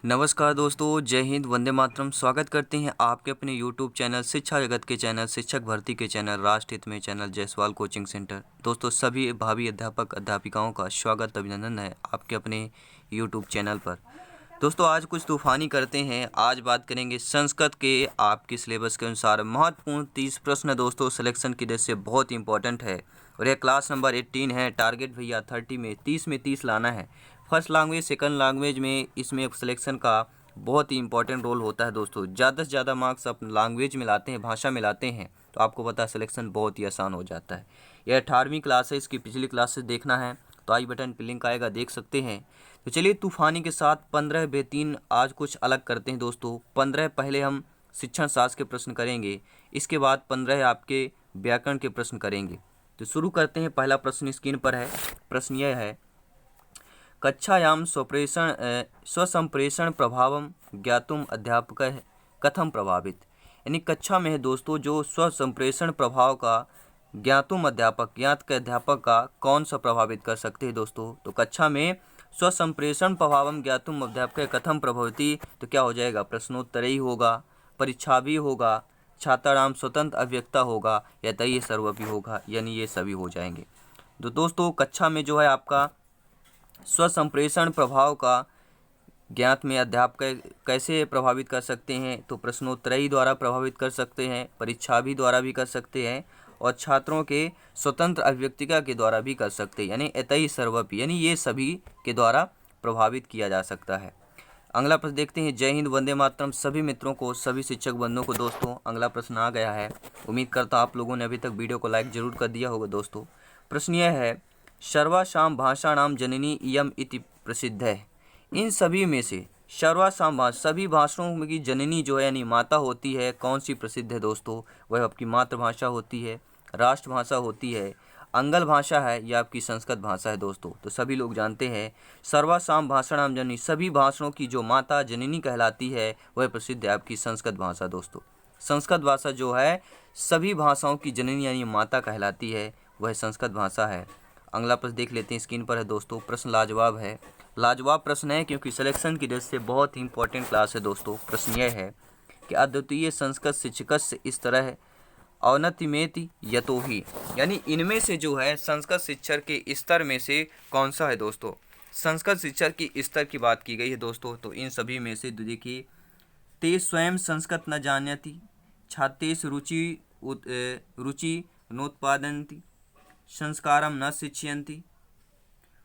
नमस्कार दोस्तों, जय हिंद, वंदे मातरम। स्वागत करते हैं आपके अपने यूट्यूब चैनल शिक्षा जगत के चैनल शिक्षक भर्ती के चैनल राष्ट्र हित में चैनल जायसवाल कोचिंग सेंटर। दोस्तों सभी भावी अध्यापक अध्यापिकाओं का स्वागत अभिनंदन है आपके अपने यूट्यूब चैनल पर। दोस्तों आज कुछ तूफानी करते हैं। आज बात करेंगे संस्कृत के आपके सिलेबस के अनुसार महत्वपूर्ण 30 प्रश्न। दोस्तों सिलेक्शन की दृष्टि से बहुत इंपॉर्टेंट है और यह क्लास नंबर 18 है। टारगेट भैया 30 में 30 लाना है। फर्स्ट लैंग्वेज सेकंड लैंग्वेज में इसमें सिलेक्शन का बहुत ही इंपॉर्टेंट रोल होता है। दोस्तों ज़्यादा से ज़्यादा मार्क्स आप लैंग्वेज में लाते हैं, भाषा में लाते हैं, तो आपको पता है सिलेक्शन बहुत ही आसान हो जाता है। यह 18वीं क्लास है, इसकी पिछली क्लासेस देखना है तो आई बटन पर लिंक आएगा, देख सकते हैं। तो चलिए तूफानी के साथ 15 बेहतरीन आज कुछ अलग करते हैं। दोस्तों 15 पहले हम शिक्षण शास्त्र के प्रश्न करेंगे, इसके बाद 15 आपके व्याकरण के प्रश्न करेंगे। तो शुरू करते हैं। पहला प्रश्न स्क्रीन पर है। प्रश्न यह है, कक्षायां स्वसंप्रेषण प्रभावं ज्ञातुम अध्यापकः कथम प्रभावित। यानी कक्षा में है दोस्तों जो स्वसंप्रेषण प्रभाव का ज्ञात के अध्यापक का कौन सा प्रभावित कर सकते हैं। दोस्तों तो कक्षा में स्वसंप्रेषण प्रभावं ज्ञातुम अध्यापकः कथम प्रभवति, तो क्या हो जाएगा, प्रश्नोत्तर ही होगा, परीक्षा भी होगा, छात्राणाम स्वतंत्र अभिव्यक्ता होगा, या तय सर्वपि होगा, यानी ये सभी हो जाएंगे। तो दोस्तों कक्षा में जो है आपका स्वसंप्रेषण प्रभाव का ज्ञात में अध्यापक कैसे प्रभावित कर सकते हैं, तो प्रश्नोत्तरी द्वारा प्रभावित कर सकते हैं, परीक्षा भी द्वारा भी कर सकते हैं, और छात्रों के स्वतंत्र अभिव्यक्तिका के द्वारा भी कर सकते हैं, यानी एतई सर्वपि, यानी ये सभी के द्वारा प्रभावित किया जा सकता है। अगला प्रश्न देखते हैं। जय हिंद वंदे मातरम सभी मित्रों को, सभी शिक्षक बंधुओं को। दोस्तों अगला प्रश्न आ गया है। उम्मीद करता हूँ आप लोगों ने अभी तक वीडियो को लाइक जरूर कर दिया होगा। दोस्तों प्रश्न यह है, सर्वासाम भाषाणाम जननी इयम इति प्रसिद्ध है। इन सभी में से सर्वासाम सभी भाषाओं की जननी जो है यानी माता होती है, कौन सी प्रसिद्ध है। दोस्तों वह आपकी मातृभाषा होती है, राष्ट्रभाषा होती है, अंगल भाषा है, या आपकी संस्कृत भाषा है। दोस्तों तो सभी लोग जानते हैं सर्वासाम भाषाणाम जननी, सभी भाषाओं की जो माता जननी कहलाती है वह प्रसिद्ध है आपकी संस्कृत भाषा। दोस्तों संस्कृत भाषा जो है सभी भाषाओं की जननी यानी माता कहलाती है, वह संस्कृत भाषा है। अगला प्रश्न देख लेते हैं, स्क्रीन पर है। दोस्तों प्रश्न लाजवाब है, लाजवाब प्रश्न है क्योंकि सिलेक्शन की दृष्टि से बहुत ही इंपॉर्टेंट क्लास है। दोस्तों प्रश्न यह है कि अद्वितीय संस्कृत शिक्षकस्य इस तरह अवनतिमेति यतोहि, यानी इनमें से जो है संस्कृत शिक्षक के स्तर में से कौन सा है। दोस्तों संस्कृत शिक्षक की स्तर की बात की गई है। दोस्तों तो इन सभी में से देखिए, ते स्वयं संस्कृत न जानती, छात्रेषु रुचि नोत्पादयन्ति, संस्कारम न शिक्षयन्ति,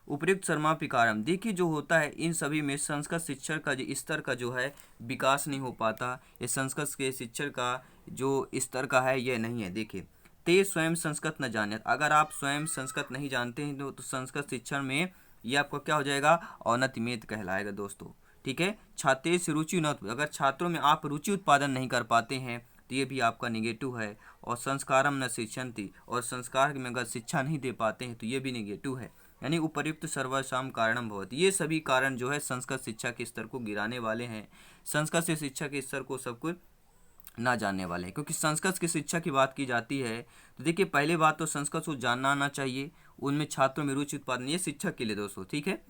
उपयुक्त शर्मापिकारम। देखिए जो होता है इन सभी में संस्कृत शिक्षक का जो स्तर का जो है विकास नहीं हो पाता, ये संस्कृत के शिक्षक का जो स्तर का है यह नहीं है। देखिए ते स्वयं संस्कृत न जाने, अगर आप स्वयं संस्कृत नहीं जानते हैं तो संस्कृत शिक्षण में ये आपका क्या हो जाएगा, अवनतिमेत कहलाएगा। दोस्तों ठीक है। छात्रेषु रुचि न, अगर छात्रों में आप रुचि उत्पादन नहीं कर पाते हैं तो ये भी आपका निगेटिव है। और संस्कारम न शिक्षन्ति, और संस्कार में अगर शिक्षा नहीं दे पाते हैं तो ये भी निगेटिव है, यानी उपर्युक्त सर्वसाम कारणम भवति। ये सभी कारण जो है संस्कृत शिक्षा के स्तर को गिराने वाले हैं, संस्कृत से शिक्षा के स्तर को सब कुछ ना जानने वाले हैं। क्योंकि संस्कृत की शिक्षा की बात की जाती है तो देखिए पहले बात तो संस्कृत को जानना आना चाहिए, उनमें छात्रों में रुचि उत्पादन, ये शिक्षक के लिए दोस्तों ठीक है।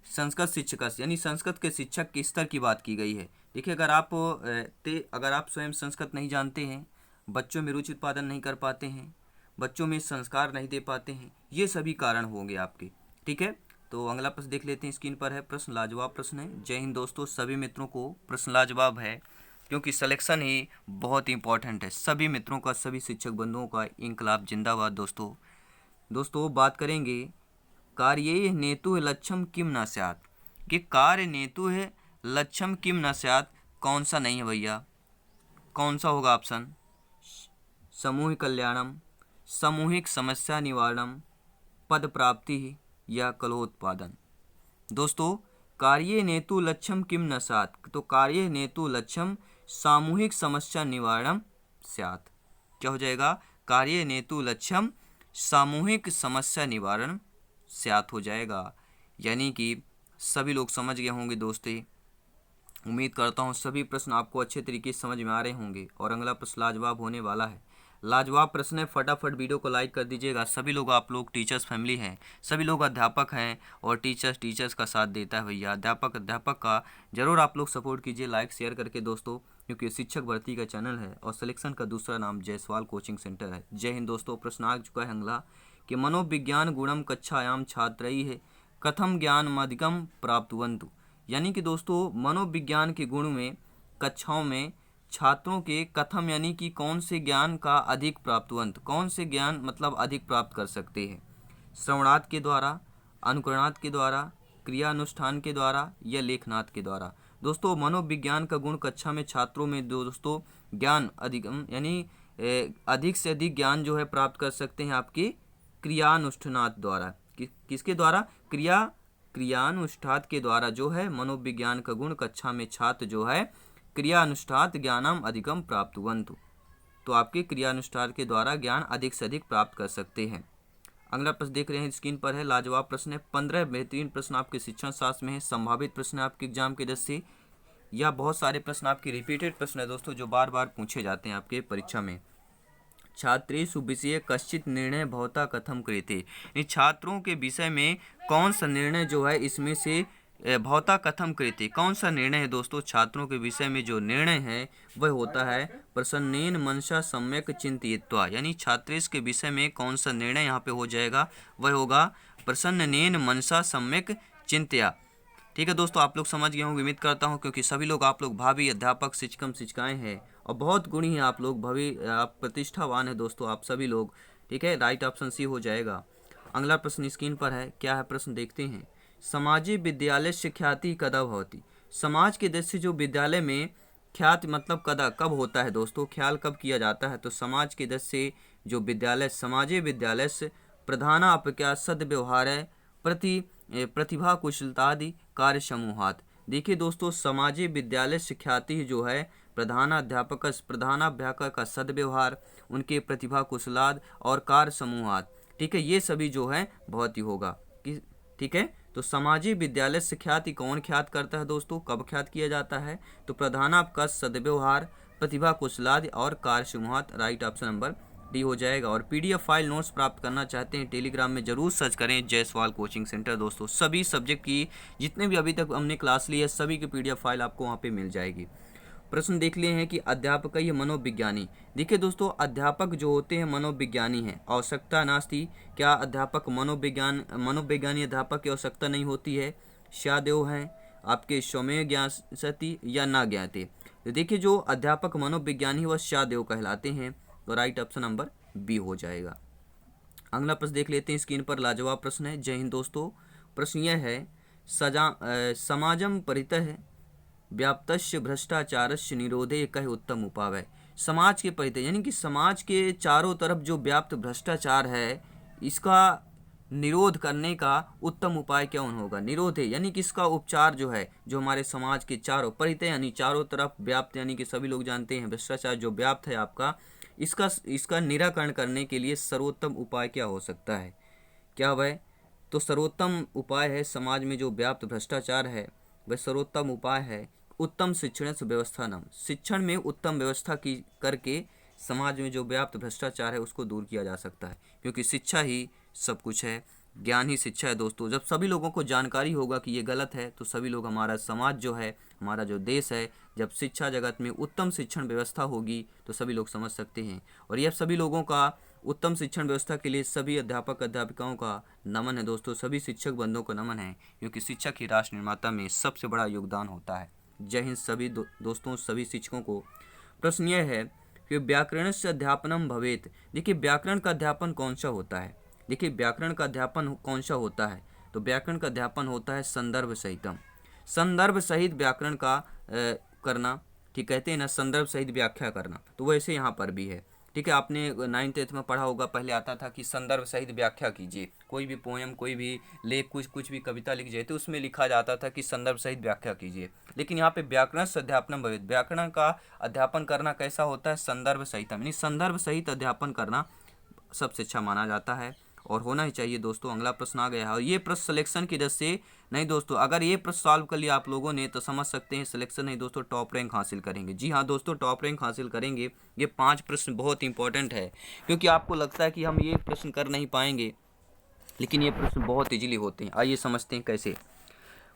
संस्कृत शिक्षक यानी संस्कृत के शिक्षक के स्तर की बात की गई है। देखिए अगर आप स्वयं संस्कृत नहीं जानते हैं, बच्चों में रुचि उत्पादन नहीं कर पाते हैं, बच्चों में संस्कार नहीं दे पाते हैं, ये सभी कारण होंगे आपके। ठीक है। तो अगला प्रश्न देख लेते हैं, स्क्रीन पर है। प्रश्न लाजवाब प्रश्न है। जय हिंद दोस्तों सभी मित्रों को। प्रश्न लाजवाब है क्योंकि सिलेक्शन ही बहुत इंपॉर्टेंट है। सभी मित्रों का, सभी शिक्षक बंधुओं का इंकलाब जिंदाबाद। दोस्तों बात करेंगे कार्ये नेतु लक्ष्यम किम न स्यात्, कि कार्य नेतु है लक्ष्यम किम न स्यात् कौन सा नहीं है भैया, कौन सा होगा ऑप्शन, समूह कल्याणम, सामूहिक समस्या निवारणम, पद प्राप्ति, या कलोत्पादन। दोस्तों कार्ये नेतु लक्ष्यम किम न स्यात्, तो कार्ये नेतु लक्ष्यम सामूहिक समस्या निवारणम स्यात्, क्या हो जाएगा, कार्ये नेतु लक्ष्यम सामूहिक समस्या निवारण स्यात् हो जाएगा। यानी कि सभी लोग समझ गए होंगे दोस्तों। उम्मीद करता हूँ सभी प्रश्न आपको अच्छे तरीके से समझ में आ रहे होंगे। और अगला प्रश्न लाजवाब होने वाला है। लाजवाब प्रश्न है, फटाफट वीडियो को लाइक कर दीजिएगा। सभी लोग आप लोग टीचर्स फैमिली हैं, सभी लोग अध्यापक हैं और टीचर्स का साथ देता है भैया। अध्यापक का जरूर आप लोग सपोर्ट कीजिए लाइक शेयर करके दोस्तों, क्योंकि शिक्षक भर्ती का चैनल है और सिलेक्शन का दूसरा नाम जायसवाल कोचिंग सेंटर है। जय हिंद दोस्तों। प्रश्न आ चुका है अगला कि मनोविज्ञान गुणम कक्षायाम छात्रई है कथम ज्ञान मधिकम प्राप्तवन्तु। यानी कि दोस्तों मनोविज्ञान के गुण में कक्षाओं में छात्रों के कथम यानी कि कौन से ज्ञान का अधिक प्राप्तवंत, कौन से ज्ञान मतलब अधिक प्राप्त कर सकते हैं, श्रवणार्थ के द्वारा, अनुकरणार्थ के द्वारा, क्रियानुष्ठान के द्वारा या लेखनार्थ के द्वारा। दोस्तों मनोविज्ञान का गुण कक्षा में छात्रों में दोस्तों ज्ञान अधिकम यानी अधिक से अधिक ज्ञान जो है प्राप्त कर सकते हैं आपके क्रियानुष्ठानार्थ द्वारा। किसके द्वारा? क्रियानुष्ठान के द्वारा जो है मनोविज्ञान का गुण कक्षा में छात्र जो है क्रियानुष्ठात ज्ञानम अधिकम प्राप्तवन्तु, तो आपके क्रियानुष्ठान के द्वारा ज्ञान अधिक से अधिक प्राप्त कर सकते हैं। अगला प्रश्न देख रहे हैं स्क्रीन पर है, लाजवाब प्रश्न है। 15 बेहतरीन प्रश्न आपके शिक्षण शास्त्र में है। संभावित प्रश्न आपके एग्जाम के दृष्टि से, या बहुत सारे प्रश्न आपके रिपीटेड प्रश्न है दोस्तों जो बार बार पूछे जाते हैं आपके परीक्षा में। छात्रेषु विषय कश्चित निर्णय भवता कथम क्रियते। छात्रों के विषय में कौन सा निर्णय जो है इसमें से भवता कथम क्रियते, कौन सा निर्णय है दोस्तों छात्रों के विषय में जो निर्णय है वह होता है प्रसन्नेन मनसा सम्यक चिंतयित्वा। यानी छात्रेश के विषय में कौन सा निर्णय यहाँ पे हो जाएगा, वह होगा प्रसन्नेन मनसा सम्यक चिंतया। ठीक है दोस्तों, आप लोग समझ गए होंगे उम्मीद करता हूँ, क्योंकि सभी लोग आप लोग भावी अध्यापक शिक्षकम शिक्षिकाएँ हैं और बहुत गुणी हैं आप लोग, आप प्रतिष्ठावान हैं दोस्तों आप सभी लोग। ठीक है, राइट ऑप्शन सी हो जाएगा। अगला प्रश्न स्क्रीन पर है, क्या है प्रश्न देखते हैं। समाजी विद्यालय से ख्याति कदा भवति। समाज के दृष्टि से जो विद्यालय में ख्याति मतलब कदा कब होता है दोस्तों, ख्याल कब किया जाता है, तो समाज के दृष्टि से जो विद्यालय समाजी विद्यालय से प्रधाना अपज्ञा सद्व्यवहार है प्रतिभा कुशलतादि कार्य समूहात। देखिए दोस्तों समाजी विद्यालय से ख्याति जो है प्रधानाध्यापक का सद्व्यवहार, उनके प्रतिभा कुशलाद और कार्य समूहात। ठीक है, ये सभी जो है बहुत ही होगा। ठीक है, तो समाजी विद्यालय से ख्याति कौन ख्यात करता है दोस्तों, कब ख्यात किया जाता है, तो प्रधानाध्यापक सद्व्यवहार, प्रतिभा कुशलादि और कार्य समूहात। राइट ऑप्शन नंबर डी हो जाएगा। और पीडीएफ फाइल नोट्स प्राप्त करना चाहते हैं टेलीग्राम में जरूर सर्च करें जायसवाल कोचिंग सेंटर दोस्तों। सभी सब्जेक्ट की जितने भी अभी तक हमने क्लास ली है सभी की पीडीएफ फाइल आपको वहाँ पे मिल जाएगी। प्रश्न देख लिए हैं कि अध्यापक ये मनोविज्ञानी। देखिए दोस्तों अध्यापक जो होते हैं मनोविज्ञानी हैं, आवश्यकता नास्ति। क्या अध्यापक मनोविज्ञानी अध्यापक की आवश्यकता नहीं होती है। स्यादेव हैं आपके स्वमेव ज्ञासति या ना ज्ञाते। तो देखिए जो अध्यापक मनोविज्ञानी वह स्यादेव कहलाते हैं, तो राइट ऑप्शन नंबर बी हो जाएगा। अगला प्रश्न देख लेते हैं स्क्रीन पर, लाजवाब प्रश्न है। जय हिंद दोस्तों। प्रश्न यह है समाजम परितः व्याप्तस्य भ्रष्टाचारस्य निरोधे कह उत्तम उपाय। समाज के परितः यानी कि समाज के चारों तरफ जो व्याप्त भ्रष्टाचार है इसका निरोध करने का उत्तम उपाय क्या होगा। निरोध है यानी कि इसका उपचार जो है, जो हमारे समाज के चारों परितः यानी चारों तरफ व्याप्त, यानी कि सभी लोग जानते हैं भ्रष्टाचार जो व्याप्त है आपका, इसका निराकरण करने के लिए सर्वोत्तम उपाय क्या हो सकता है। क्या वह, तो सर्वोत्तम उपाय है समाज में जो व्याप्त भ्रष्टाचार है वह सर्वोत्तम उपाय है उत्तम शिक्षण व्यवस्था नाम। शिक्षण में उत्तम व्यवस्था की करके समाज में जो व्याप्त भ्रष्टाचार है उसको दूर किया जा सकता है, क्योंकि शिक्षा ही सब कुछ है, ज्ञान ही शिक्षा है दोस्तों। जब सभी लोगों को जानकारी होगा कि ये गलत है तो सभी लोग, हमारा समाज जो है, हमारा जो देश है, जब शिक्षा जगत में उत्तम शिक्षण व्यवस्था होगी तो सभी लोग समझ सकते हैं। और यह सभी लोगों का उत्तम शिक्षण व्यवस्था के लिए सभी अध्यापक अध्यापिकाओं का नमन है दोस्तों, सभी शिक्षक बंधुओं को नमन है, क्योंकि शिक्षक ही राष्ट्र निर्माता में सबसे बड़ा योगदान होता है। जय हिंद सभी दोस्तों, सभी शिक्षकों को। प्रश्न यह है कि व्याकरण से अध्यापनम भवेत। देखिए व्याकरण का अध्यापन कौन सा होता है। देखिए व्याकरण का अध्यापन कौन सा होता है, तो व्याकरण का अध्यापन होता है संदर्भ सहितम। संदर्भ सहित व्याकरण का करना, ठीक कहते हैं ना, संदर्भ सहित व्याख्या करना, तो वैसे यहाँ पर भी है। ठीक है, आपने 9th 8th में पढ़ा होगा, पहले आता था कि संदर्भ सहित व्याख्या कीजिए। कोई भी पोएम, कोई भी लेख, कुछ भी कविता लिख जाए तो उसमें लिखा जाता था कि संदर्भ सहित व्याख्या कीजिए। लेकिन यहाँ पे व्याकरण से अध्यापन भवेत, व्याकरण का अध्यापन करना कैसा होता है, संदर्भ सहित, यानी संदर्भ सहित अध्यापन करना सबसे अच्छा माना जाता है। और होना ही चाहिए दोस्तों। अगला प्रश्न आ गया है और ये प्रश्न सिलेक्शन की वजह से नहीं दोस्तों, अगर ये प्रश्न सॉल्व कर लिया आप लोगों ने तो समझ सकते हैं सिलेक्शन नहीं दोस्तों, टॉप रैंक हासिल करेंगे। जी हाँ दोस्तों, टॉप रैंक हासिल करेंगे। ये 5 प्रश्न बहुत इंपॉर्टेंट है, क्योंकि आपको लगता है कि हम ये प्रश्न कर नहीं पाएंगे, लेकिन ये प्रश्न बहुत इजीली होते हैं। आइए समझते हैं कैसे।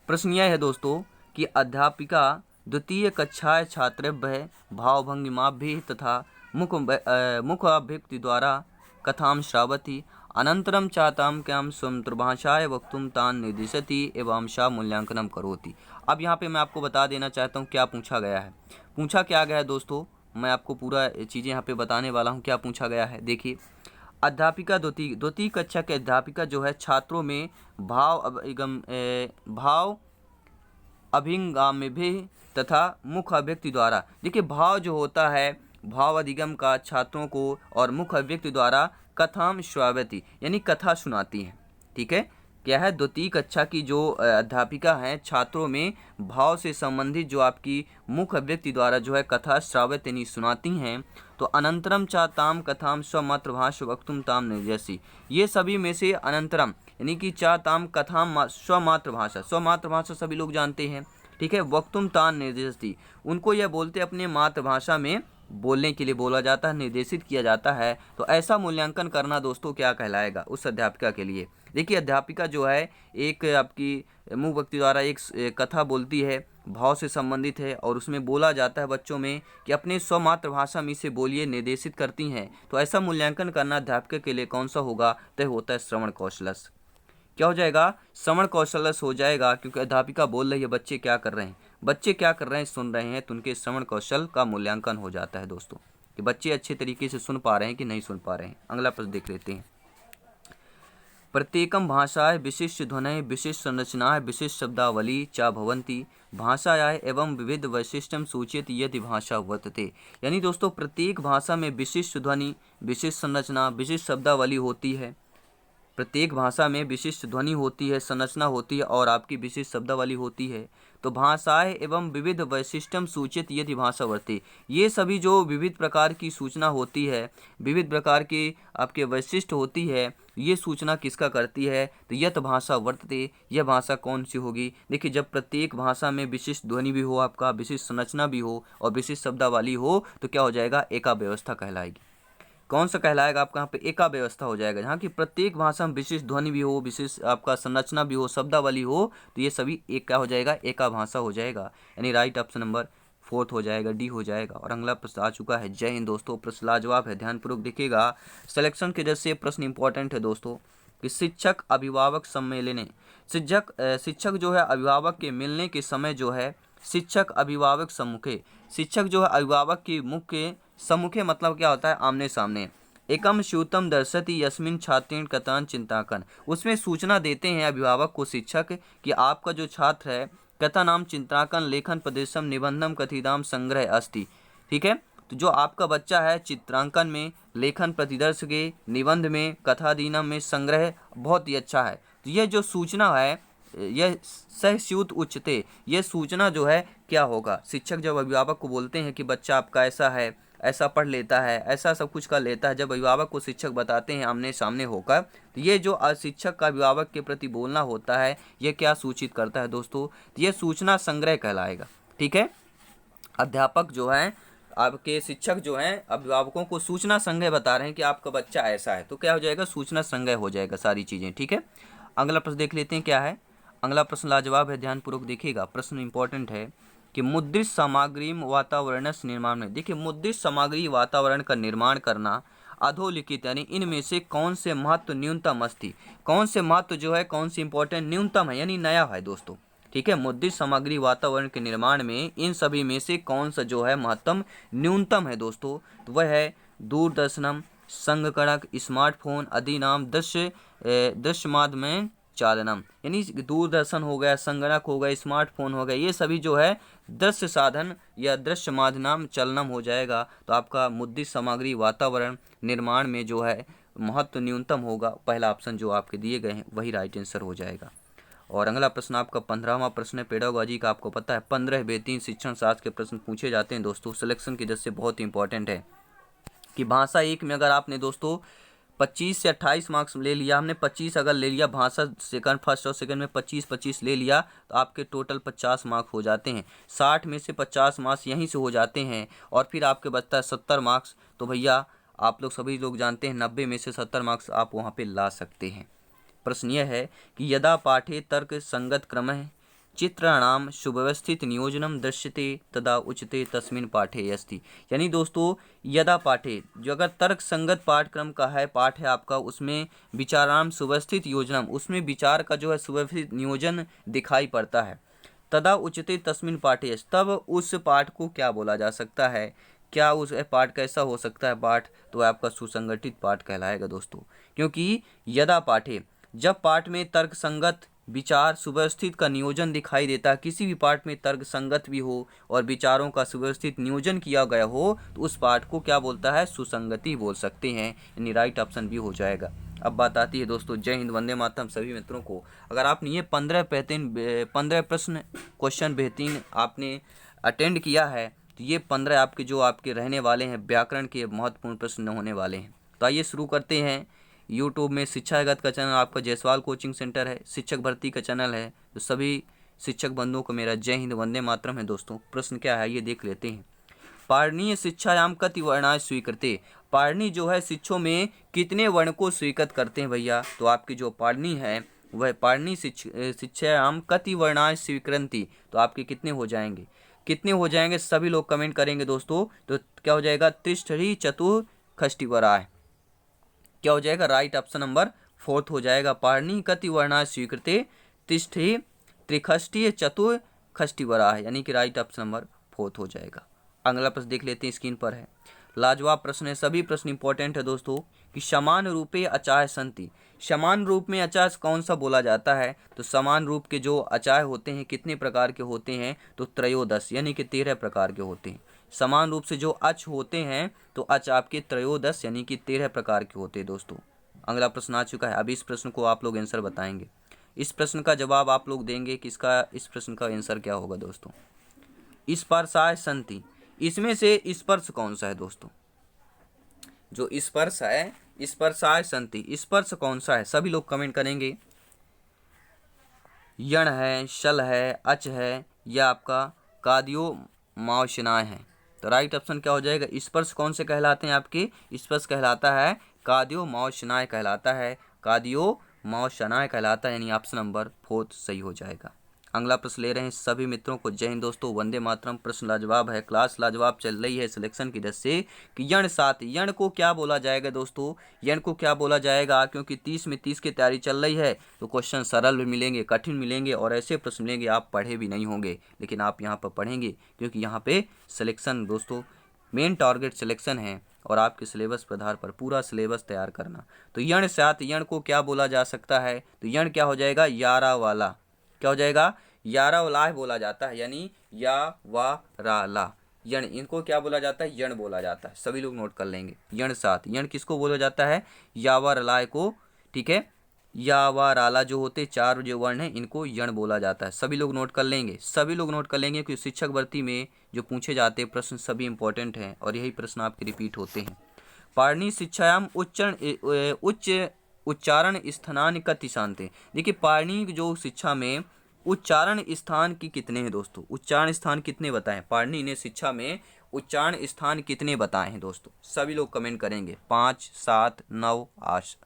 प्रश्न यह है दोस्तों कि अध्यापिका द्वितीय कक्षाएं छात्रेभ्य भावभंगिमाभ्यः तथा मुख अभिव्यक्ति द्वारा कथां श्रावति अनन्तरं चातां क्यां स्वमातृभाषायां वक्तुं तान् निर्दिशति एवं सा मूल्यांकनं करोति। अब यहाँ पे मैं आपको बता देना चाहता हूँ क्या पूछा गया है। पूछा क्या गया है दोस्तों, मैं आपको पूरा चीज़ें यहाँ पे बताने वाला हूँ। क्या पूछा गया है देखिए, अध्यापिका द्वितीय कक्षा के अध्यापिका जो है छात्रों में भाव अभिंगामिभि तथा मुख अभिव्यक्ति द्वारा, देखिए भाव जो होता है भाव अधिगम का छात्रों को और मुख अभिव्यक्ति द्वारा कथाम श्रावती यानी कथा सुनाती हैं। ठीक है, क्या है, द्वितीय कक्षा की जो अध्यापिका हैं छात्रों में भाव से संबंधित जो आपकी मुख अभिव्यक्ति द्वारा जो है कथा श्रावत यानी सुनाती हैं। तो अनंतरम चा ताम कथाम स्वमातृभाषा वक्तुम ताम निर्जसी, ये सभी में से अनंतरम यानी कि चा ताम कथाम स्वमातृभाषा सभी लोग जानते हैं। ठीक है, वक्तुम तान निर्देशती, उनको यह बोलते अपने मातृभाषा में बोलने के लिए बोला जाता है, निर्देशित किया जाता है। तो ऐसा मूल्यांकन करना दोस्तों क्या कहलाएगा उस अध्यापिका के लिए। देखिए अध्यापिका जो है एक आपकी मुख व्यक्ति द्वारा एक कथा बोलती है, भाव से संबंधित है और उसमें बोला जाता है बच्चों में कि अपने स्वमातृभाषा में से बोलिए, निर्देशित करती हैं। तो ऐसा मूल्यांकन करना अध्यापिका के लिए कौन सा होगा, तो होता है श्रवण कौशलस। क्या हो जाएगा, श्रवण कौशलस हो जाएगा, क्योंकि अध्यापिका बोल रही है बच्चे क्या कर रहे हैं, बच्चे क्या कर रहे हैं, सुन रहे हैं, तो उनके श्रवण कौशल का मूल्यांकन हो जाता है दोस्तों कि बच्चे अच्छे तरीके से सुन पा रहे हैं कि नहीं सुन पा रहे हैं। अगला प्रश्न देख लेते हैं। प्रत्येकम भाषाएं विशिष्ट ध्वनि विशिष्ट संरचनाएं विशिष्ट शब्दावली चा भवंती भाषाएं एवं विविध वैशिष्ट्यम सूचित यदि भाषा वर्तते, यानी दोस्तों प्रत्येक भाषा में विशिष्ट ध्वनि विशिष्ट संरचना विशिष्ट शब्दावली होती है। प्रत्येक भाषा में विशिष्ट ध्वनि होती है, संरचना होती है और आपकी विशिष्ट शब्दावली होती है। तो भाषाएं एवं विविध वैशिष्ट्यम सूचित यदि भाषा वर्ते, ये सभी जो विविध प्रकार की सूचना होती है, विविध प्रकार के आपके वैशिष्ट होती है, ये सूचना किसका करती है, तो यत भाषा वर्तते, यह भाषा कौन सी होगी। देखिए जब प्रत्येक भाषा में विशिष्ट ध्वनि भी हो, आपका विशिष्ट संरचना भी हो और विशिष्ट शब्दावली हो, तो क्या हो जाएगा, एका व्यवस्था कहलाएगी। कौन सा कहलाएगा आपका, यहाँ पे एका व्यवस्था हो जाएगा, जहाँ की प्रत्येक भाषा में विशिष्ट ध्वनि भी हो, विशिष्ट आपका संरचना भी हो, शब्दावली हो, तो ये सभी एक क्या हो जाएगा, एका भाषा हो जाएगा। यानी राइट ऑप्शन नंबर 4 हो जाएगा, डी हो जाएगा। और अगला प्रश्न आ चुका है। जय हिंद दोस्तों, प्रश्न लाजवाब है, ध्यानपूर्वक देखिएगा। सिलेक्शन के जैसे प्रश्न इंपॉर्टेंट है दोस्तों कि शिक्षक अभिभावक सम्मेलन, शिक्षक जो है अभिभावक के मिलने के समय जो है शिक्षक अभिभावक सम्मुखे, शिक्षक जो है अभिभावक की मुख्य सम्मुखे मतलब क्या होता है, आमने सामने। एकम स्यूतम दर्शति यस्मिन छात्रेण कथान चिंताकन, उसमें सूचना देते हैं अभिभावक को शिक्षक कि आपका जो छात्र है कथा नाम चिंताकन लेखन प्रदेशम निबंधम कथिदाम संग्रह अस्ति। ठीक है, तो जो आपका बच्चा है चित्रांकन में, लेखन प्रतिदर्श के, निबंध में, कथादीनम में संग्रह बहुत ही अच्छा है। तो यह जो सूचना है यह सहस्यूत उच्चते, यह सूचना जो है क्या होगा, शिक्षक जब अभिभावक को बोलते हैं कि बच्चा आपका ऐसा है, ऐसा पढ़ लेता है, ऐसा सब कुछ कर लेता है, जब अभिभावक को शिक्षक बताते हैं आमने सामने होकर, तो ये जो शिक्षक का अभिभावक के प्रति बोलना होता है ये क्या सूचित करता है दोस्तों, तो ये सूचना संग्रह कहलाएगा। ठीक है, अध्यापक जो है आपके शिक्षक जो हैं अभिभावकों को सूचना संग्रह बता रहे हैं कि आपका बच्चा ऐसा है, तो क्या हो जाएगा, सूचना संग्रह हो जाएगा सारी चीज़ें। ठीक है, अगला प्रश्न देख लेते हैं क्या है। अगला प्रश्न लाजवाब है, ध्यानपूर्वक देखिएगा, प्रश्न इंपॉर्टेंट है कि मुद्रित सामग्री वातावरण निर्माण में, देखिए मुद्रित सामग्री वातावरण का निर्माण करना अधोलिखित यानी इनमें से कौन से महत्व न्यूनतम अस्ति, कौन से महत्व जो है कौन सी इंपॉर्टेंट न्यूनतम है यानी नया है दोस्तों। ठीक है, मुद्रित सामग्री वातावरण के निर्माण में इन सभी में से कौन सा जो है महत्तम न्यूनतम है दोस्तों, तो वह है दूरदर्शनम संगणक स्मार्टफोन आदि नाम दृश्य माध्यम चालनम, यानी दूरदर्शन हो गया, संगणक हो गया, स्मार्टफोन हो गया, ये सभी जो है दृश्य साधन या दृश्य माध्यम चलनम हो जाएगा। तो आपका मुद्रित सामग्री वातावरण निर्माण में जो है महत्व न्यूनतम होगा, पहला ऑप्शन जो आपके दिए गए हैं वही राइट आंसर हो जाएगा। और अगला प्रश्न आपका 15वां प्रश्न है पेडागोजी का। आपको पता है 15 बेहतरीन शिक्षण शास्त्र के प्रश्न पूछे जाते हैं दोस्तों, सिलेक्शन की वजह से बहुत इंपॉर्टेंट है कि भाषा एक में अगर आपने दोस्तों 25 से 28 मार्क्स ले लिया हमने, 25 अगर ले लिया भाषा सेकंड, फर्स्ट और सेकंड में 25-25 ले लिया तो आपके टोटल 50 मार्क्स हो जाते हैं। 60 में से 50 मार्क्स यहीं से हो जाते हैं और फिर आपके बचता है 70 मार्क्स। तो भैया आप लोग सभी लोग जानते हैं 90 में से 70 मार्क्स आप वहाँ पे ला सकते हैं। प्रश्न यह है कि यदा पाठे तर्क संगत क्रमः चित्राणाम सुव्यवस्थित नियोजनम दृश्यते तदा उच्यते तस्मिन् पाठे अस्ति। यानी दोस्तों यदा पाठे, जो अगर तर्क संगत पाठ्यक्रम का है, पाठ है आपका, उसमें विचाराम सुव्यवस्थित योजनम, उसमें विचार का जो है सुव्यवस्थित नियोजन दिखाई पड़ता है। तदा उच्यते तस्मिन् पाठे, तब उस पाठ को क्या बोला जा सकता है, क्या उस पाठ कैसा हो सकता है पाठ, तो आपका सुसंगठित पाठ कहलाएगा दोस्तों। क्योंकि यदा पाठे, जब पाठ में तर्क संगत विचार सुव्यवस्थित का नियोजन दिखाई देता है, किसी भी पाठ में तर्क संगत भी हो और विचारों का सुव्यवस्थित नियोजन किया गया हो तो उस पाठ को क्या बोलता है, सुसंगति बोल सकते हैं। यानी राइट ऑप्शन भी हो जाएगा। अब बात आती है दोस्तों जय हिंद वंदे मातरम सभी मित्रों को। अगर आपने ये 15 प्रश्न क्वेश्चन बेहतरीन आपने अटेंड किया है तो ये 15 आपके जो आपके रहने वाले हैं व्याकरण के महत्वपूर्ण प्रश्न होने वाले हैं। तो आइए शुरू करते हैं। यूट्यूब में शिक्षा जगत का चैनल आपका जायसवाल कोचिंग सेंटर है, शिक्षक भर्ती का चैनल है। तो सभी शिक्षक बंधुओं को मेरा जय हिंद वंदे मातरम है दोस्तों। प्रश्न क्या है ये देख लेते हैं। पाणिनीय शिक्षायाम कति वर्णाय स्वीकृते, पाणिनी जो है शिक्षों में कितने वर्ण को स्वीकृत करते हैं भैया, तो आपकी जो पाणिनी है वह पाणिनी शिक्षायाम कति वर्णाय स्वीकृति, तो आपके कितने हो जाएंगे, कितने हो जाएंगे सभी लोग कमेंट करेंगे दोस्तों। तो क्या हो जाएगा, त्रिष्ठि चतुर खष्टिवराय, क्या हो जाएगा, राइट ऑप्शन नंबर 4 हो जाएगा। पाणिनि कति वर्णाय स्वीकृते तिष्ठि त्रिखष्टि चतुर खष्टिवराह, यानी कि राइट ऑप्शन नंबर 4 हो जाएगा। अगला प्रश्न देख लेते हैं, स्क्रीन पर है। लाजवाब प्रश्न है, सभी प्रश्न इंपॉर्टेंट है दोस्तों। कि समान रूपे अचाय संति, समान रूप में अचाय कौन सा बोला जाता है, तो समान रूप के जो अचाय होते हैं कितने प्रकार के होते हैं, तो त्रयोदश, यानी कि 13 प्रकार के होते हैं। समान रूप से जो अच होते हैं तो अच आपके त्रयोदश यानी कि 13 प्रकार के होते हैं दोस्तों। अगला प्रश्न आ चुका है। अब इस प्रश्न को आप लोग आंसर बताएंगे, इस प्रश्न का जवाब आप लोग देंगे कि इसका इस प्रश्न का आंसर क्या होगा दोस्तों। स्पर्शाय संति, इसमें से स्पर्श कौन सा है दोस्तों, जो स्पर्श है स्पर्शाय संति, स्पर्श कौन सा है, सभी लोग कमेंट करेंगे। यण है, शल है, अच है या आपका कादियो मावशनाय है, तो राइट ऑप्शन क्या हो जाएगा। स्पर्श कौन से कहलाते हैं आपके, स्पर्श कहलाता है कादियो मावशनाय कहलाता है, कादियो मावशनाय कहलाता है, यानी ऑप्शन नंबर 4 सही हो जाएगा। अगला प्रश्न ले रहे हैं सभी मित्रों को जय हिंद दोस्तों, वंदे मातरम। प्रश्न लाजवाब है, क्लास लाजवाब चल रही है सिलेक्शन की दर से। कि यण 7, यण को क्या बोला जाएगा दोस्तों, यण को क्या बोला जाएगा, क्योंकि 30 में 30 की तैयारी चल रही है तो क्वेश्चन सरल भी मिलेंगे, कठिन मिलेंगे और ऐसे प्रश्न मिलेंगे आप पढ़े भी नहीं होंगे, लेकिन आप यहाँ पर पढ़ेंगे क्योंकि यहाँ पे सिलेक्शन दोस्तों मेन टारगेट सिलेक्शन है और आपके सिलेबस पर आधार पर पूरा सिलेबस तैयार करना। तो यण 7, यण को क्या बोला जा सकता है, तो यण क्या हो जाएगा, यारा वाला, क्या हो जाएगा, यारा वाला बोला जाता है, यानी या वा रा ला, यण, इनको क्या बोला जाता है, यण बोला जाता है। सभी लोग नोट कर लेंगे। यण 7, यण किसको बोला जाता है, यावा रलाय को, ठीक है, या वा राला जो होते 4 जो वर्ण हैं इनको यण बोला जाता है। सभी लोग नोट कर लेंगे, सभी लोग नोट कर लेंगे, क्योंकि शिक्षक भर्ती में जो पूछे जाते हैं प्रश्न सभी इंपॉर्टेंट हैं और यही प्रश्न आपके रिपीट होते हैं। पाणिनि शिक्षायाम उच्च उच्चारण स्थान कति शांति, देखिए पाणिनि जो शिक्षा में उच्चारण स्थान की कितने हैं दोस्तों, उच्चारण स्थान कितने बताएं, पाणिनि ने शिक्षा में उच्चारण स्थान कितने बताए हैं दोस्तों, सभी लोग कमेंट करेंगे। 5, 7, 9, 8,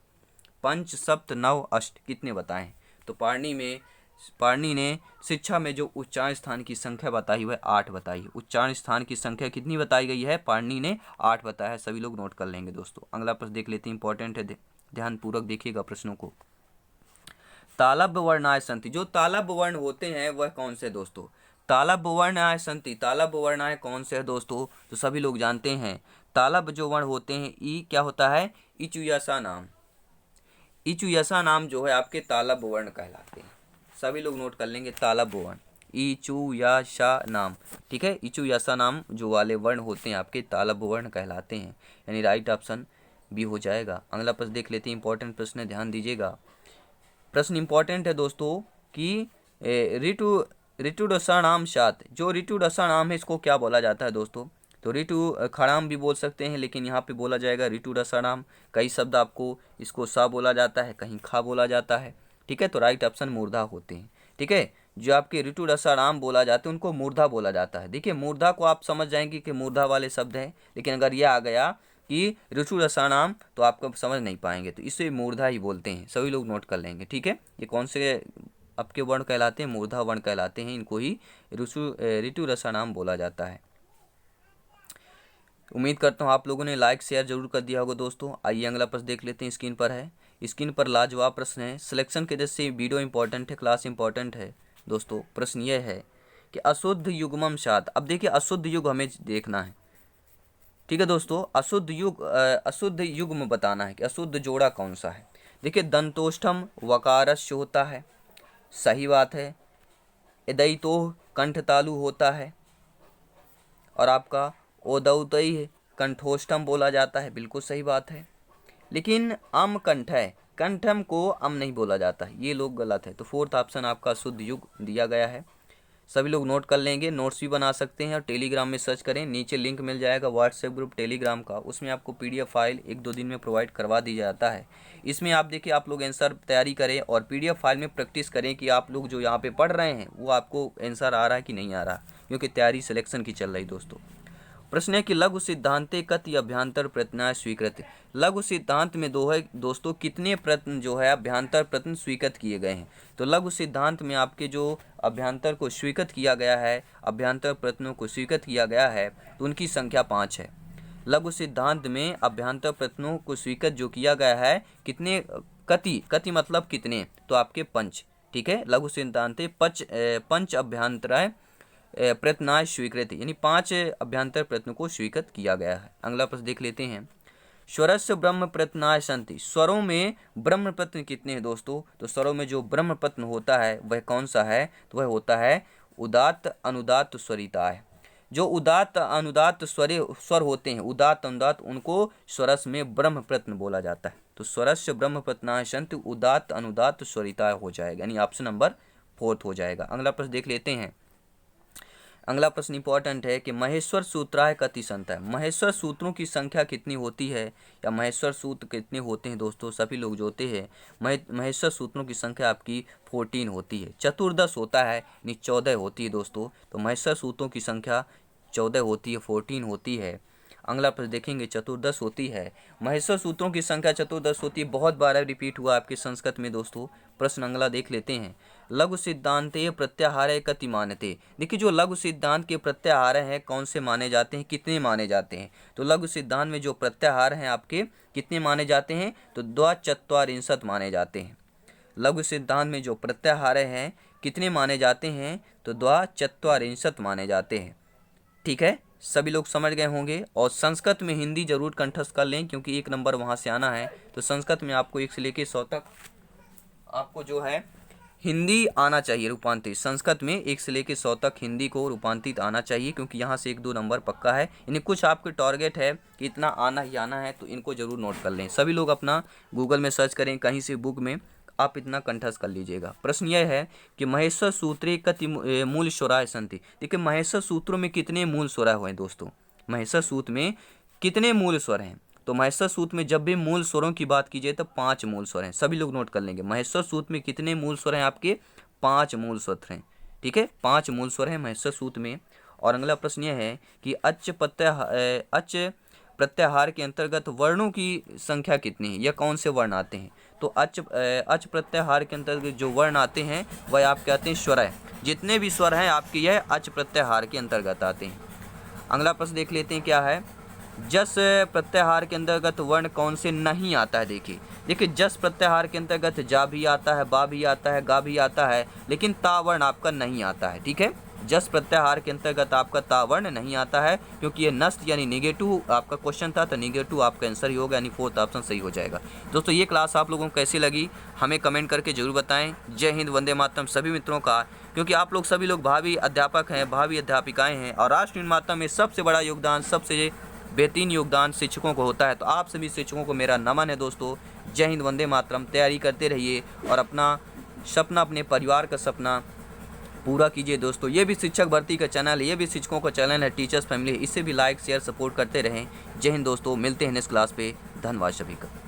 5, 7, 9, 8 कितने बताएं। तो पाणिनि ने शिक्षा में जो उच्चारण स्थान की संख्या बताई हुई है 8 बताई है। उच्चारण स्थान की संख्या कितनी बताई गई है, पाणिनि ने 8 बताया है, सभी लोग नोट कर लेंगे दोस्तों। अगला प्रश्न देख लेते हैं, इंपॉर्टेंट है, ध्यान पूर्वक देखिएगा प्रश्नों को। तालब्य वर्णाय संति, जो तालब्य वर्ण होते हैं वह कौन से दोस्तों, तालब्य वर्णाय संति, तालब्य वर्णाय कौन से है दोस्तों, तो सभी लोग जानते हैं तालब्य जो वर्ण होते हैं ई क्या होता है, इचुयसा नाम, इचुयसा नाम जो है आपके तालब्य वर्ण कहलाते हैं। सभी लोग नोट कर लेंगे तालब्य वर्ण इचुयसा नाम, ठीक है, इचुयसा नाम जो वाले वर्ण होते हैं आपके तालब्य वर्ण कहलाते हैं, यानी राइट ऑप्शन बी हो जाएगा। अगला प्रश्न देख लेते हैं, इंपॉर्टेंट प्रश्न है, ध्यान दीजिएगा। प्रश्न इंपॉर्टेंट है दोस्तों कि ऋतु ऋतुदशा नाम सात, जो ऋतुदशा नाम है इसको क्या बोला जाता है दोस्तों, तो ऋतु खड़ाम भी बोल सकते हैं, लेकिन यहाँ पे बोला जाएगा ऋतु रसाणाम। कई शब्द आपको इसको सा बोला जाता है, कहीं खा बोला जाता है, ठीक है। तो राइट ऑप्शन मूर्धा होते हैं, ठीक है। जो आपके ऋतु रसाणाम बोला जाते हैं उनको मूर्धा बोला जाता है। देखिए मूर्धा को आप समझ जाएंगे कि मूर्धा वाले शब्द हैं, लेकिन अगर यह आ गया कि ऋतु रसाणाम तो आपको समझ नहीं पाएंगे, तो इसे मूर्धा ही बोलते हैं। सभी लोग नोट कर लेंगे, ठीक है। ये कौन से आपके वर्ण कहलाते हैं? मूर्धा वर्ण कहलाते हैं। इनको ही ऋतु रसाणाम बोला जाता है। उम्मीद करता हूँ आप लोगों ने लाइक शेयर जरूर कर दिया होगा दोस्तों। आइए अगला प्रश्न देख लेते हैं। स्क्रीन पर है, स्क्रीन पर लाजवाब प्रश्न है। सिलेक्शन के जैसे वीडियो इंपॉर्टेंट है, क्लास इंपॉर्टेंट है दोस्तों। प्रश्न यह है कि अशुद्ध युग्मम शाद। अब देखिए अशुद्ध युग हमें देखना है, ठीक है दोस्तों। अशुद्ध युग्म बताना है कि अशुद्ध जोड़ा कौन सा है। देखिए दंतोष्ठम वकारस्य होता है, सही बात है। इदयतो कंठ तालु होता है, और आपका ओदौतई कंठोष्ठम बोला जाता है, बिल्कुल सही बात है। लेकिन अम कंठ है, कंठम को अम नहीं बोला जाता है, ये लोग गलत है। तो फोर्थ ऑप्शन आपका शुद्ध युग दिया गया है। सभी लोग नोट कर लेंगे, नोट्स भी बना सकते हैं और टेलीग्राम में सर्च करें, नीचे लिंक मिल जाएगा व्हाट्सएप ग्रुप टेलीग्राम का, उसमें आपको पीडीएफ फाइल 1-2 दिन में प्रोवाइड करवा दी जाता है। इसमें आप देखिए आप लोग आंसर तैयारी करें और पीडीएफ फाइल में प्रैक्टिस करें कि आप लोग जो यहाँ पे पढ़ रहे हैं वो आपको आंसर आ रहा है कि नहीं आ रहा, क्योंकि तैयारी सिलेक्शन की चल रही दोस्तों। प्रश्न है कि लघु सिद्धांते कति अभ्यंतर प्रश्न स्वीकृत। लघु सिद्धांत में दोस्तों कितने प्रश्न जो है अभ्यंतर प्रश्न स्वीकृत किए गए हैं। तो लघु सिद्धांत में आपके जो अभ्यंतर को स्वीकृत किया गया है, अभ्यंतर प्रश्नों को स्वीकृत किया गया है, तो उनकी संख्या 5 है। लघु सिद्धांत में अभ्यंतर प्रश्नों को स्वीकृत जो किया गया है कितने, कति मतलब कितने, तो आपके 5, ठीक है। लघु सिद्धांते पंच अभ्यंतर प्रश्नाय स्वीकृत, यानी 5 अभ्यंतर प्रश्न को स्वीकृत किया गया है। अगला प्रश्न देख लेते हैं। स्वरस्य ब्रह्म प्रश्नाय संति। स्वरों में ब्रह्म प्रश्न कितने हैं दोस्तों? तो स्वरों में जो ब्रह्म प्रश्न होता है वह कौन सा है? तो वह होता है उदात्त अनुदात्त स्वरिताय। जो उदात्त अनुदात्त स्वर होते हैं, उदात्त अनुदात्त, उनको स्वरस में ब्रह्म प्रश्न बोला जाता है। तो स्वरस्य ब्रह्म प्रश्नाय संति उदात्त अनुदात्त स्वरिताय हो जाएगा, यानी ऑप्शन नंबर 4 हो जाएगा। अगला प्रश्न देख लेते हैं। अगला प्रश्न इंपॉर्टेंट है कि महेश्वर सूत्राय कति संत है। महेश्वर सूत्रों की संख्या कितनी होती है, या महेश्वर सूत्र कितने होते हैं दोस्तों? सभी लोग जो होते हैं महेश्वर सूत्रों की संख्या आपकी 14 होती है। चतुर्दश होता है, यानी 14 होती है दोस्तों। तो महेश्वर सूत्रों की संख्या 14 होती है, 14 होती है। अगला प्रश्न देखेंगे, चतुर्दश होती है। महेश्वर सूत्रों की संख्या चतुर्दश होती है, बहुत बार रिपीट हुआ आपके संस्कृत में दोस्तों। प्रश्न अगला देख लेते हैं। लघु सिद्धांते प्रत्याहार कति मानते। देखिए जो लघु सिद्धांत के प्रत्याहार हैं कौन से माने जाते हैं, कितने माने जाते हैं? तो लघु सिद्धांत में जो प्रत्याहार हैं आपके कितने माने जाते हैं? तो 2 माने जाते हैं। लघु सिद्धांत में जो प्रत्याहार हैं कितने माने जाते हैं? तो 2 माने जाते हैं, ठीक है। सभी लोग समझ गए होंगे। और संस्कृत में हिंदी जरूर कंठस्थ कर लें, क्योंकि 1 नंबर वहाँ से आना है। तो संस्कृत में आपको 1 से लेकर 100 तक आपको जो है हिंदी आना चाहिए रूपांतरित। संस्कृत में 1 से लेकर 100 तक हिंदी को रूपांतरित आना चाहिए, क्योंकि यहाँ से 1-2 नंबर पक्का है। यानी कुछ आपके टारगेट है कि इतना आना ही आना है, तो इनको जरूर नोट कर लें। सभी लोग अपना गूगल में सर्च करें, कहीं से बुक में आप इतना कंठस्थ कर लीजिएगा। प्रश्न यह है कि महेश्वर सूत्रे कति मूल स्वराय संति। देखिए महेश्वर सूत्रों में कितने मूल स्वराय हुए दोस्तों? महेश्वर सूत्र में कितने मूल स्वर हैं? तो महेश्वर सूत्र में जब भी मूल स्वरों की बात कीजिए तो 5 मूल स्वर हैं। सभी लोग नोट कर लेंगे। महेश्वर सूत्र में कितने मूल स्वर हैं आपके? 5 मूल स्वर हैं, ठीक है। 5 मूल स्वर हैं महेश्वर सूत्र में। और अगला प्रश्न यह है कि अच प्रत्याहार के अंतर्गत वर्णों की संख्या कितनी है, या कौन से वर्ण आते हैं? तो अच प्रत्याहार के अंतर्गत जो वर्ण आते हैं वह आप कहते हैं स्वर है। जितने भी स्वर हैं आपके यह अच प्रत्याहार के अंतर्गत आते हैं। अगला प्रश्न देख लेते हैं क्या है। जस प्रत्याहार के अंतर्गत वर्ण कौन से नहीं आता है? देखिए जस प्रत्याहार के अंतर्गत जा भी आता है, बा भी आता है, गा भी आता है, लेकिन ता वर्ण आपका नहीं आता है, ठीक है। जस प्रत्याहार के अंतर्गत आपका ता वर्ण नहीं आता है, क्योंकि ये नस्त यानी निगेटिव आपका क्वेश्चन था, तो निगेटिव आपका आंसर ही होगा, यानी 4th ऑप्शन सही हो जाएगा। दोस्तों ये क्लास आप लोगों को कैसी लगी हमें कमेंट करके जरूर बताएं। जय हिंद, वंदे मातरम सभी मित्रों का, क्योंकि आप लोग सभी लोग भावी अध्यापक हैं, भावी अध्यापिकाएँ हैं, और राष्ट्र निर्माता में सबसे बड़ा योगदान, सबसे बेहतरीन योगदान शिक्षकों को होता है। तो आप सभी शिक्षकों को मेरा नमन है दोस्तों। जय हिंद, वंदे मातरम। तैयारी करते रहिए और अपना सपना, अपने परिवार का सपना पूरा कीजिए दोस्तों। ये भी शिक्षक भर्ती का चैनल है, ये भी शिक्षकों का चैनल है, टीचर्स फैमिली है, इसे भी लाइक शेयर सपोर्ट करते रहें। जय हिंद दोस्तों, मिलते हैं नेक्स्ट क्लास पे। धन्यवाद सभी का।